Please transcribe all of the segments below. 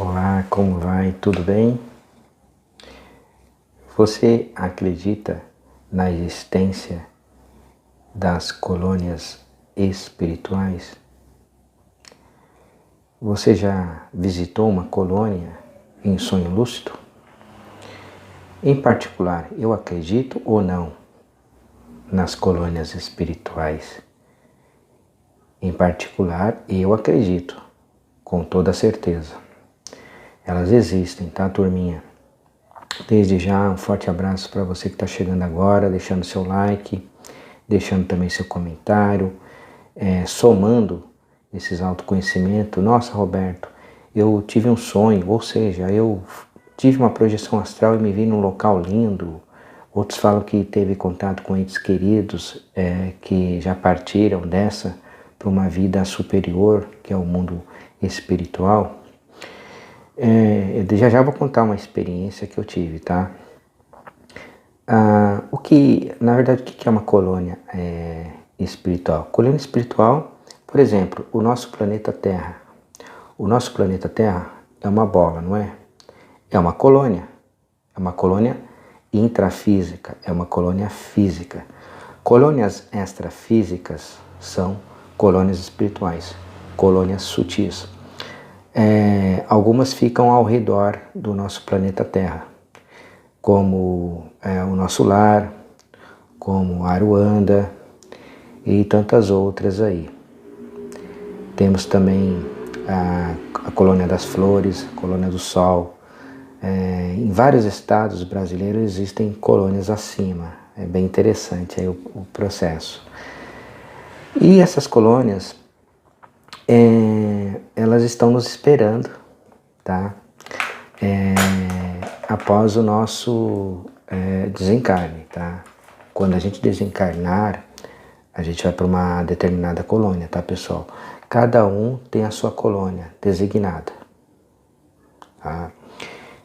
Olá, como vai? Tudo bem? Você acredita na existência das colônias espirituais? Você já visitou uma colônia em sonho lúcido? Em particular, eu acredito ou não nas colônias espirituais? Em particular, eu acredito, com toda certeza. Elas existem, tá, turminha? Desde já, um forte abraço para você que está chegando agora, deixando seu like, deixando também seu comentário, somando esses autoconhecimentos. Nossa, Roberto, eu tive um sonho, ou seja, eu tive uma projeção astral e me vi num local lindo. Outros falam que teve contato com entes queridos que já partiram dessa para uma vida superior, que é o mundo espiritual. Eu já vou contar uma experiência que eu tive, tá? Na verdade, o que é uma colônia espiritual? Colônia espiritual, por exemplo, o nosso planeta Terra. O nosso planeta Terra é uma bola, não é? É uma colônia intrafísica, é uma colônia física. Colônias extrafísicas são colônias espirituais, colônias sutis. Algumas ficam ao redor do nosso planeta Terra, como o nosso lar, como Aruanda e tantas outras aí. Temos também a colônia das flores, a colônia do sol. Em vários estados brasileiros existem colônias acima. É bem interessante aí o processo. E essas colônias, elas estão nos esperando, tá? Após o nosso desencarne, tá? Quando a gente desencarnar, a gente vai para uma determinada colônia, tá, pessoal? Cada um tem a sua colônia designada, tá?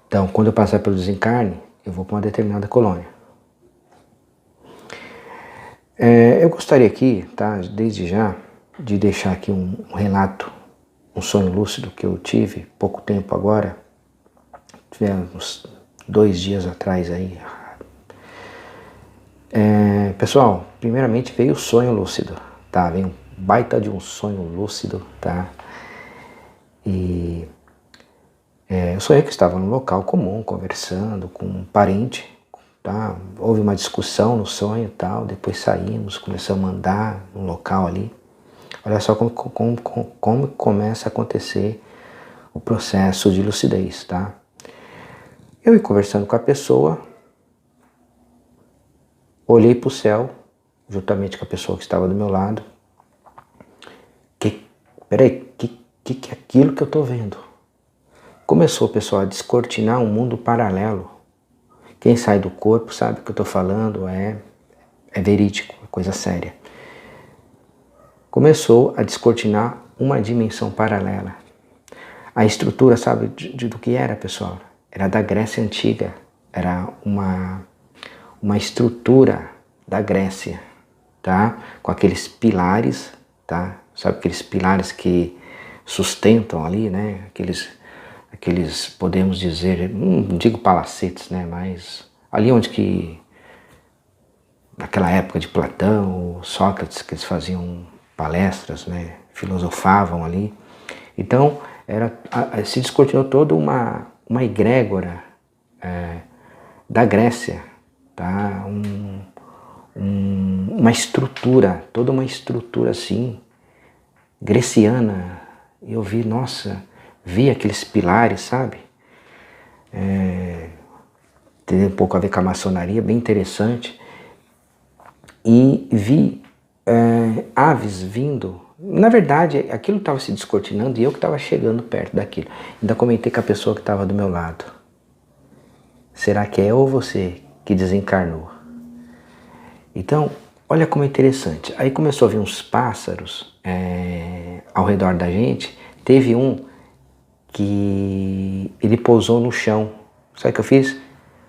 Então, quando eu passar pelo desencarne, eu vou para uma determinada colônia. Eu gostaria aqui, tá, desde já, de deixar aqui um relato, um sonho lúcido que eu tive pouco tempo agora, tivemos 2 dias atrás aí. Pessoal, primeiramente veio o sonho lúcido, tá? Veio um baita de um sonho lúcido, tá? E eu sonhei que estava num local comum, conversando com um parente, tá? Houve uma discussão no sonho e tal, depois saímos, começamos a andar no local ali. Olha só como começa a acontecer o processo de lucidez, tá? Eu ia conversando com a pessoa, olhei para o céu, juntamente com a pessoa que estava do meu lado. Peraí, que é aquilo que eu estou vendo? Começou, pessoal, a descortinar um mundo paralelo. Quem sai do corpo sabe o que eu estou falando, é verídico, é coisa séria. Começou a descortinar uma dimensão paralela. A estrutura, sabe do que era, pessoal? Era da Grécia Antiga, era uma estrutura da Grécia, tá? Com aqueles pilares, tá? Sabe aqueles pilares que sustentam ali, né? Aqueles, podemos dizer, não digo palacetes, né? Mas ali onde que, naquela época de Platão, Sócrates, que eles faziam palestras, né? Filosofavam ali. Então, se descortinou toda uma egrégora da Grécia, tá? Uma estrutura, toda uma estrutura assim, greciana. E eu vi, nossa, vi aqueles pilares, sabe? Tem um pouco a ver com a maçonaria, bem interessante. E vi aves vindo. Na verdade, aquilo estava se descortinando e eu que estava chegando perto daquilo. Ainda comentei com a pessoa que estava do meu lado. Será que é eu ou você que desencarnou? Então, olha como é interessante. Aí começou a vir uns pássaros ao redor da gente. Teve um que ele pousou no chão. Sabe o que eu fiz?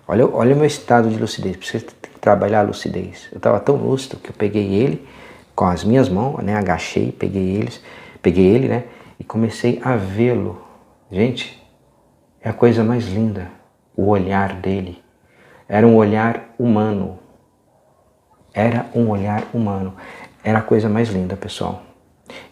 Olha o meu estado de lucidez. Você tem que trabalhar a lucidez. Eu estava tão lúcido que eu peguei ele com as minhas mãos, né? Agachei, peguei ele, né? E comecei a vê-lo. Gente, É a coisa mais linda. O olhar dele era um olhar humano. Era um olhar humano. Era a coisa mais linda, pessoal.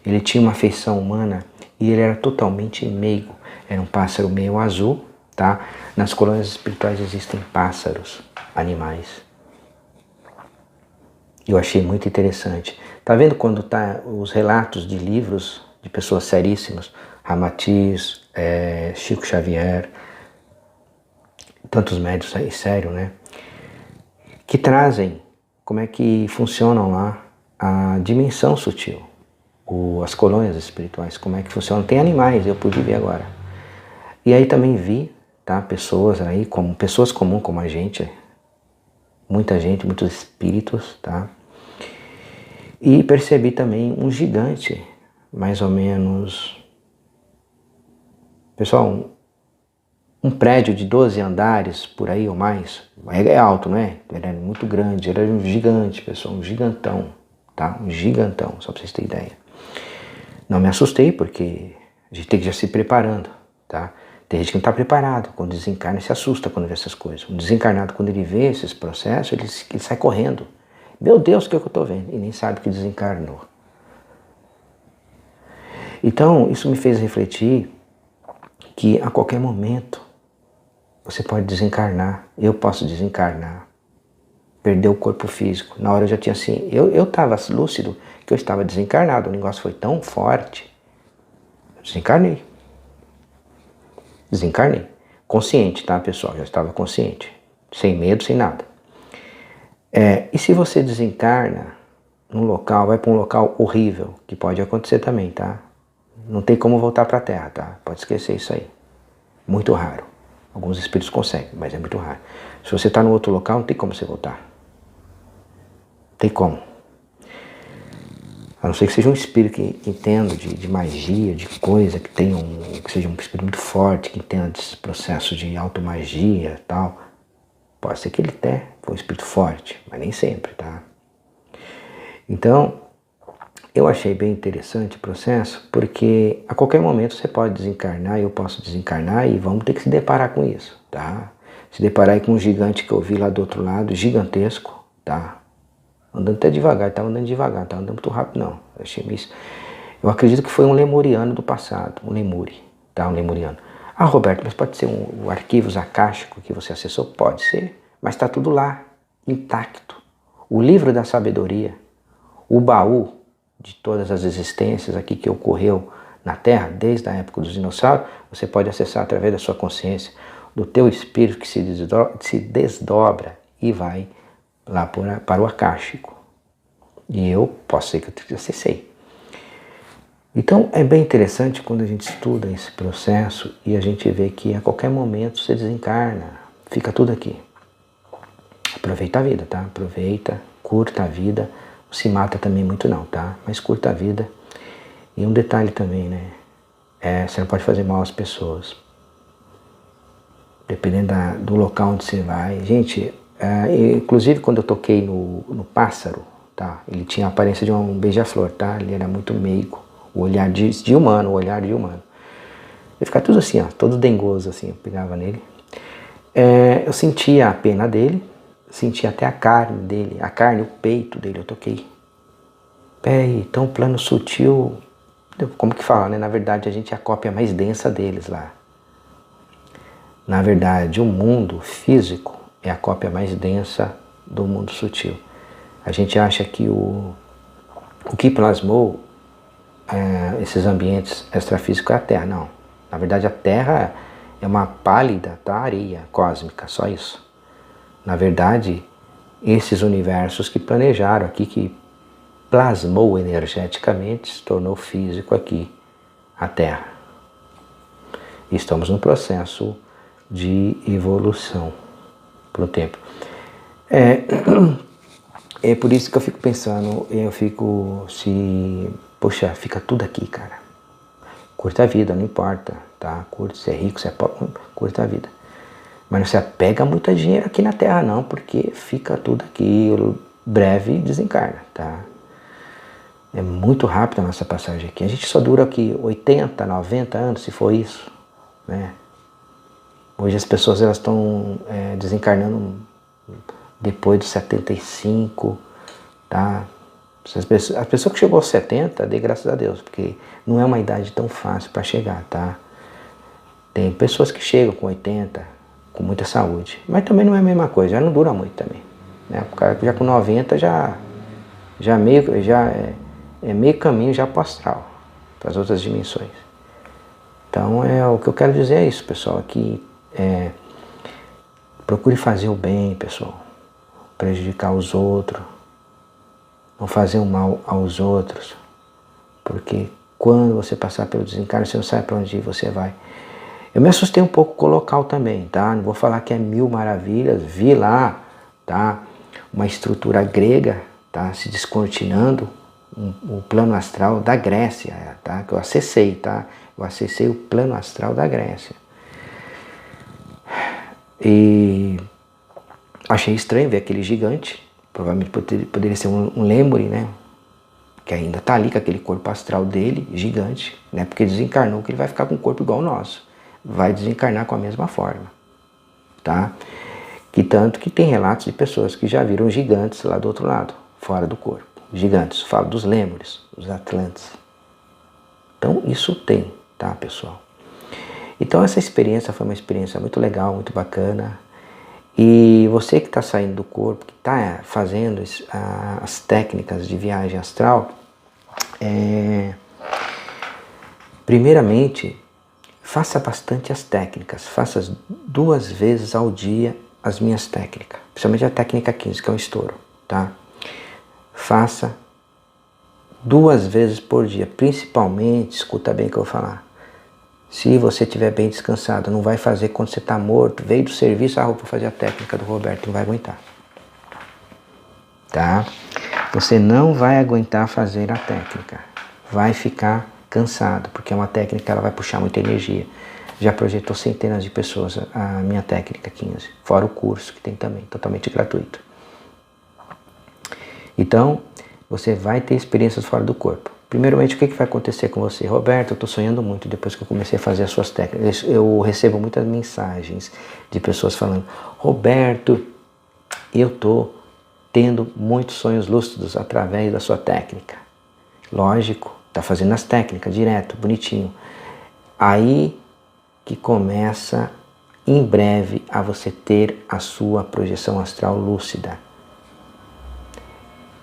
Ele tinha uma feição humana e ele era totalmente meigo. Era um pássaro meio azul, tá? Nas colônias espirituais existem pássaros, animais. Eu achei muito interessante. Tá vendo quando tá os relatos de livros de pessoas seríssimas, Ramatiz, Chico Xavier, tantos médios aí, sério, né? Que trazem como é que funcionam lá a dimensão sutil, as colônias espirituais, como é que funcionam. Tem animais, eu pude ver agora. E aí também vi, tá, pessoas aí, como pessoas comuns como a gente, muitos espíritos, tá? E percebi também um gigante, mais ou menos, pessoal, um prédio de 12 andares, por aí ou mais. É alto, não é? Ele era muito grande, ele era um gigante, pessoal, um gigantão, tá? Um gigantão, só para vocês terem ideia. Não me assustei, porque a gente tem que já se preparando, tá? Tem gente que não está preparado, quando desencarna se assusta quando vê essas coisas. Um desencarnado, quando ele vê esses processos, ele sai correndo. Meu Deus, o que é que eu estou vendo? E nem sabe que desencarnou. Então, isso me fez refletir que a qualquer momento você pode desencarnar, eu posso desencarnar, perder o corpo físico. Na hora eu já tinha assim, eu estava lúcido que eu estava desencarnado, o negócio foi tão forte, eu desencarnei. Desencarnei. Consciente, tá, pessoal? Já estava consciente. Sem medo, sem nada. E se você desencarna num local, vai para um local horrível, que pode acontecer também, tá? Não tem como voltar para a Terra, tá? Pode esquecer isso aí. Muito raro. Alguns espíritos conseguem, mas é muito raro. Se você está no outro local, não tem como você voltar. Tem como. A não ser que seja um espírito que entenda de magia, de coisa, que seja um espírito muito forte, que entenda desse processo de automagia e tal. Pode ser que ele até foi um espírito forte, mas nem sempre, tá? Então, eu achei bem interessante o processo, porque a qualquer momento você pode desencarnar, eu posso desencarnar e vamos ter que se deparar com isso, tá? Se deparar aí com um gigante que eu vi lá do outro lado, gigantesco, tá? Andando até devagar, estava andando devagar, estava andando muito rápido não. Eu acredito que foi um lemuriano do passado, um lemuri, tá? Um lemuriano. Ah, Roberto, mas pode ser um arquivos acásticos que você acessou? Pode ser, mas está tudo lá, intacto. O livro da sabedoria, o baú de todas as existências aqui que ocorreu na Terra, desde a época dos dinossauros, você pode acessar através da sua consciência, do teu espírito que se desdobra e vai lá para o acástico. E eu posso ser que eu acessei. Então é bem interessante quando a gente estuda esse processo e a gente vê que a qualquer momento você desencarna, fica tudo aqui. Aproveita a vida, tá? Aproveita, curta a vida, não se mata também muito não, tá? Mas curta a vida. E um detalhe também, né? Você não pode fazer mal às pessoas. Dependendo do local onde você vai. Gente, inclusive quando eu toquei no pássaro, tá? Ele tinha a aparência de um beija-flor, tá? Ele era muito meigo. O olhar de humano, o olhar de humano. Ele ficava tudo assim, ó, todo dengoso assim, eu pegava nele. Eu sentia a pena dele, sentia até a carne dele, o peito dele, eu toquei. Peraí, tão plano sutil, como que fala, né? Na verdade a gente é a cópia mais densa deles lá. Na verdade, o mundo físico é a cópia mais densa do mundo sutil. A gente acha que o que plasmou esses ambientes extrafísicos é a Terra. Não. Na verdade, a Terra é uma pálida areia cósmica, só isso. Na verdade, esses universos que planejaram aqui, que plasmou energeticamente, se tornou físico aqui, a Terra. E estamos num processo de evolução pelo tempo. É por isso que eu fico pensando, poxa, fica tudo aqui, cara. Curta a vida, não importa, tá? Curta, se é rico, se é pobre, curta a vida. Mas não se apega a muito dinheiro aqui na Terra não, porque fica tudo aqui, breve desencarna, tá? É muito rápido a nossa passagem aqui. A gente só dura aqui 80, 90 anos, se for isso, né? Hoje as pessoas elas estão desencarnando depois dos 75, tá? A pessoa que chegou aos 70, dê graças a Deus, porque não é uma idade tão fácil para chegar, tá? Tem pessoas que chegam com 80, com muita saúde, mas também não é a mesma coisa, já não dura muito também, né? O cara já com 90 já é meio caminho já para o astral, para as outras dimensões. Então o que eu quero dizer é isso, pessoal, aqui procure fazer o bem, pessoal, prejudicar os outros, não fazer o mal aos outros, porque quando você passar pelo desencarne, você não sabe para onde você vai. Eu me assustei um pouco com o local também, tá? Não vou falar que é mil maravilhas, vi lá, tá? Uma estrutura grega, tá? Se descortinando, o plano astral da Grécia, tá? Que eu acessei, tá? Eu acessei o plano astral da Grécia. E achei estranho ver aquele gigante, provavelmente poderia ser um lêmure, né? Que ainda está ali com aquele corpo astral dele, gigante, né? Porque desencarnou que ele vai ficar com um corpo igual ao nosso. Vai desencarnar com a mesma forma, tá? Que tanto que tem relatos de pessoas que já viram gigantes lá do outro lado, fora do corpo. Gigantes, falo dos lêmures, dos atlantes. Então isso tem, tá, pessoal? Então essa experiência foi uma experiência muito legal, muito bacana. E você que está saindo do corpo, que está fazendo as técnicas de viagem astral, primeiramente, faça bastante as técnicas, faça 2 vezes ao dia as minhas técnicas, principalmente a técnica 15, que é o estouro, tá? Faça 2 vezes por dia, principalmente, escuta bem o que eu vou falar, se você estiver bem descansado, não vai fazer quando você está morto, veio do serviço, vou fazer a técnica do Roberto, não vai aguentar, tá? Você não vai aguentar fazer a técnica, vai ficar cansado, porque é uma técnica que ela vai puxar muita energia. Já projetou centenas de pessoas a minha técnica 15, fora o curso que tem também, totalmente gratuito. Então, você vai ter experiências fora do corpo. Primeiramente, o que vai acontecer com você? Roberto, eu estou sonhando muito depois que eu comecei a fazer as suas técnicas. Eu recebo muitas mensagens de pessoas falando: Roberto, eu estou tendo muitos sonhos lúcidos através da sua técnica. Lógico, está fazendo as técnicas direto, bonitinho. Aí que começa em breve a você ter a sua projeção astral lúcida.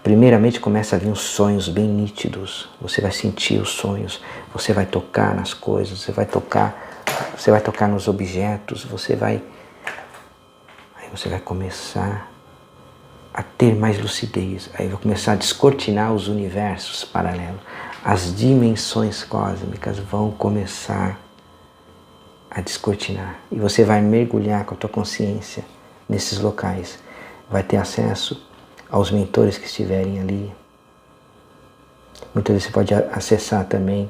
Primeiramente começa a vir uns sonhos bem nítidos, você vai sentir os sonhos, você vai tocar nas coisas, você vai tocar nos objetos, aí você vai começar a ter mais lucidez, aí vai começar a descortinar os universos paralelos, as dimensões cósmicas vão começar a descortinar e você vai mergulhar com a tua consciência nesses locais, vai ter acesso aos mentores que estiverem ali. Muitas vezes você pode acessar também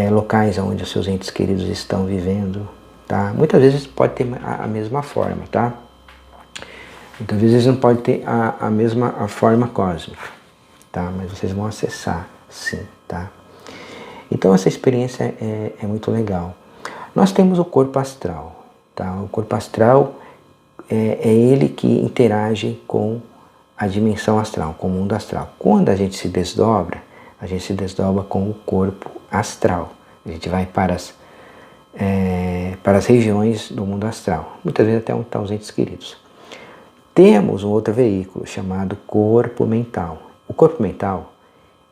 locais onde os seus entes queridos estão vivendo, tá? Muitas vezes pode ter a mesma forma, tá? Muitas vezes não pode ter a mesma forma cósmica, tá? Mas vocês vão acessar, sim, tá? Então essa experiência é muito legal. Nós temos o corpo astral, tá? O corpo astral é ele que interage com a dimensão astral, com o mundo astral. Quando a gente se desdobra com o corpo astral. A gente vai para as regiões do mundo astral. Muitas vezes até onde estão os entes queridos. Temos um outro veículo chamado corpo mental. O corpo mental,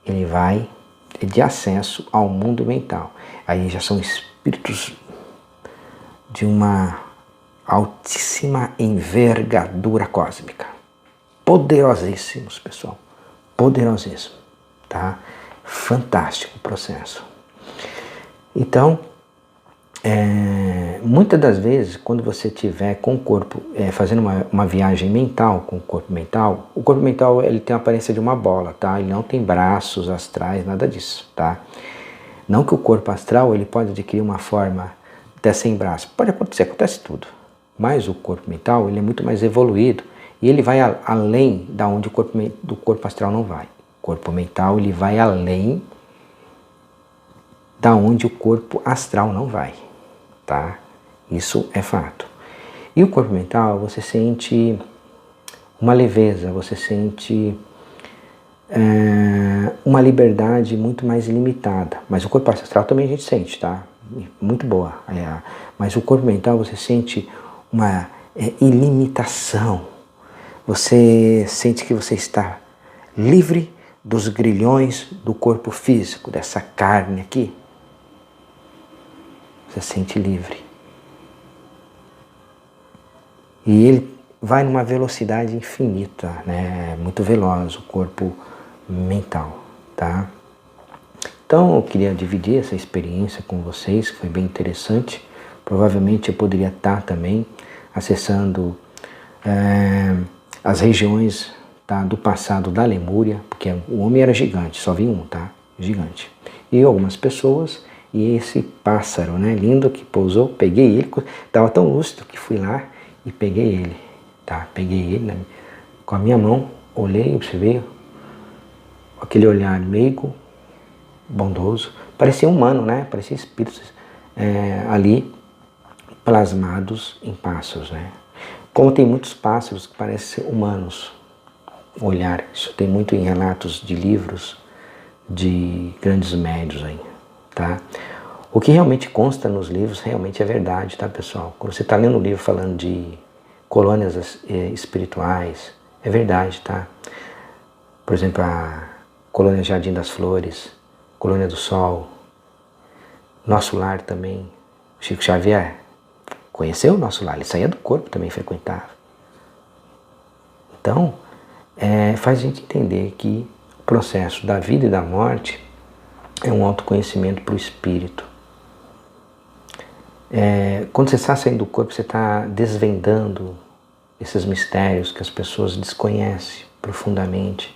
ele vai de acesso ao mundo mental. Aí já são espíritos de uma altíssima envergadura cósmica. Poderosíssimos, pessoal. Poderosíssimo, tá? Fantástico o processo. Então, muitas das vezes, quando você estiver com o corpo, fazendo uma viagem mental com o corpo mental ele tem a aparência de uma bola, tá? Ele não tem braços astrais, nada disso, tá? Não que o corpo astral ele pode adquirir uma forma até sem braço. Pode acontecer, acontece tudo. Mas o corpo mental ele é muito mais evoluído e ele vai além da onde o corpo astral não vai. O corpo mental ele vai além da onde o corpo astral não vai, tá? Isso é fato. E o corpo mental, você sente uma leveza, você sente uma liberdade muito mais limitada. Mas o corpo astral também a gente sente, tá? Muito boa. Mas o corpo mental você sente uma ilimitação. Você sente que você está livre dos grilhões do corpo físico, dessa carne aqui. Você sente livre. E ele vai numa velocidade infinita, né? Muito veloz o corpo mental, tá? Então eu queria dividir essa experiência com vocês, que foi bem interessante. Provavelmente eu poderia estar também acessando as regiões, tá, do passado da Lemúria, porque o homem era gigante, só vi um, tá? Gigante. E algumas pessoas, e esse pássaro, né, lindo que pousou, peguei ele, estava tão lúcido que fui lá e peguei ele, tá? Peguei ele, né, com a minha mão, olhei, observei, aquele olhar meigo, bondoso, parecia humano, né? Parecia espíritos ali plasmados em pássaros, né? Como tem muitos pássaros que parecem humanos, olhar, isso tem muito em relatos de livros de grandes médiuns aí, tá? O que realmente consta nos livros realmente é verdade, tá, pessoal? Quando você está lendo um livro falando de colônias espirituais, é verdade, tá? Por exemplo, a colônia Jardim das Flores, Colônia do Sol, Nosso Lar também. Chico Xavier conheceu o Nosso Lar, ele saía do corpo, também frequentava. Então, faz a gente entender que o processo da vida e da morte é um autoconhecimento para o espírito. Quando você está saindo do corpo, você está desvendando esses mistérios que as pessoas desconhecem profundamente.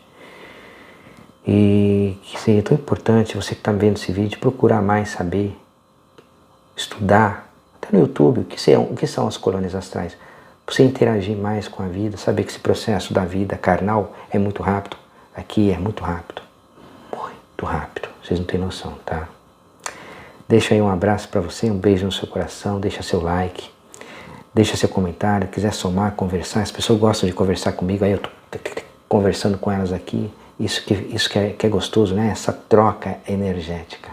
E que seria tão importante, você que está vendo esse vídeo, procurar mais saber, estudar, até no YouTube, o que são as colônias astrais. Você interagir mais com a vida, saber que esse processo da vida carnal é muito rápido. Aqui é muito rápido. Muito rápido. Vocês não têm noção, tá? Deixa aí um abraço para você, um beijo no seu coração, deixa seu like, deixa seu comentário, quiser somar, conversar. As pessoas gostam de conversar comigo, aí eu tô conversando com elas aqui. Isso que é gostoso, né? Essa troca energética.